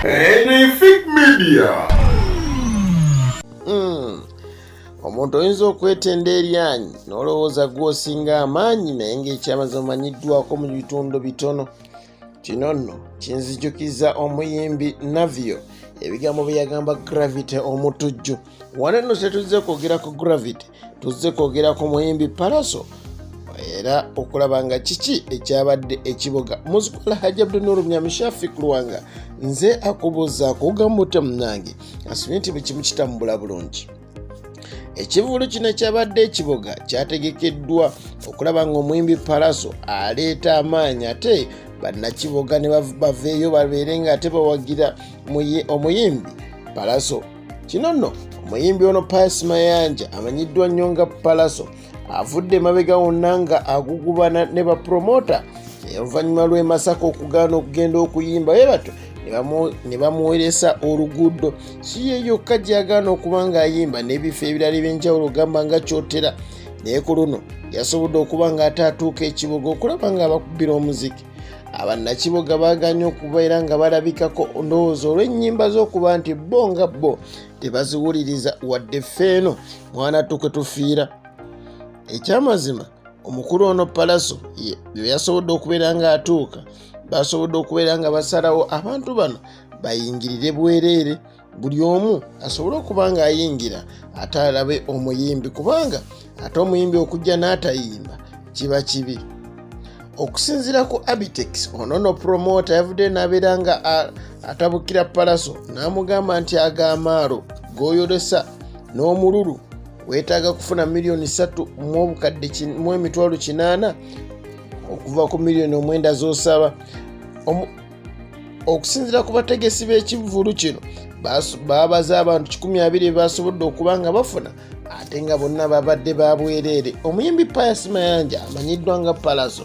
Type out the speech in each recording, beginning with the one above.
Anything Media. Omuntu oyinza okwetenda eryanyi n'olowooza gw'osinga amaanyi naye ng'ekyamaze omanyiddwako mu bitundu bitono. Kino nno kinzijukiza omuyimbi Navio ebigambo bye yagamba Gravity omutujju. Wano nno tetuzze kwogera ku Gravity, tuzze kwogera ku muyimbi Pallaso era okulaba nga kiki ekyabadde ekiboga. Muzikwala Hajjabdu Nuru Mnyamishafi Kulwanga nze akubuuza kugamute munange asubye nti bwe kimu kitambula bulungi. Ekivulu kino ekyabadde ekiboga kyategekeddwa okulaba ng'omuyimbi Pallaso aleeta amaanyi ate bannakiboga ne baveeyo babeere nga ate bawagira omuyimbi Pallaso. Kino nno omuyimbi ono Pius Mayanja amanyiddwa nnyo nga Pallaso avudde emabega wonna nga agugubana ne bapromota oluvannyuma lw'e Masaka okugaana okugenda okuyimba ye bato ne bamuweeresa oluguudo. Si ye yokka gy'agaana okuba ng'ayimba n'ebifo ebirala eby'enjawulo gamba nga kyotera, naye ku luno yasobodde okuba ng'ate atuuka ekiboga okulaba ng'abakubbira omuziki. Abannakiboga baaganye okubeera nga balabikako ndowooza olw'ennyimba z'okuba nti bo nga bo tebaziwuliriza wadde ffeeno mwana tuke tufiira. Ekyamazima omukulu ono Pallaso bwe yasobodde okubeera ng'atuuka, basobodde okubeera nga basalawo abantu bano bayingirire bwereere, buli omu asobole okuba ng'ayingira ate alabe omuyimbi, kubanga ate omuyimbi okujja n'atayimba kiba kibi. Okusinziira ku Abtex, ono no promota yavudde n'abeera nga atabukira Pallaso n'amugamba nti agamaalo g'oyolesa n'omululu weetaaga kufuna $3,000,000 mu emitwalo 8 okuva ku $9,000,000 z'osaba. Okusinziira ku bategesi b'ekivvulu kino baabaza abantu 20 basobodde okuba nga bafuna ate nga bonna babadde babwereere. Omuyimbi Pius Mayanja amanyiddwa nga Pallaso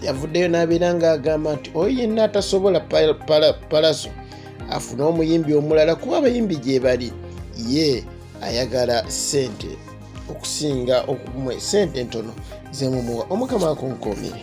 yavuddeyo n'abeera ng'agamba nti oyo yenna atasobola Pallaso afune omuyimbi omulala kuba abayimbi gye bali, ye ayagala ssente okusinga sente ntono zemumuwa. Omukama akunkoomere.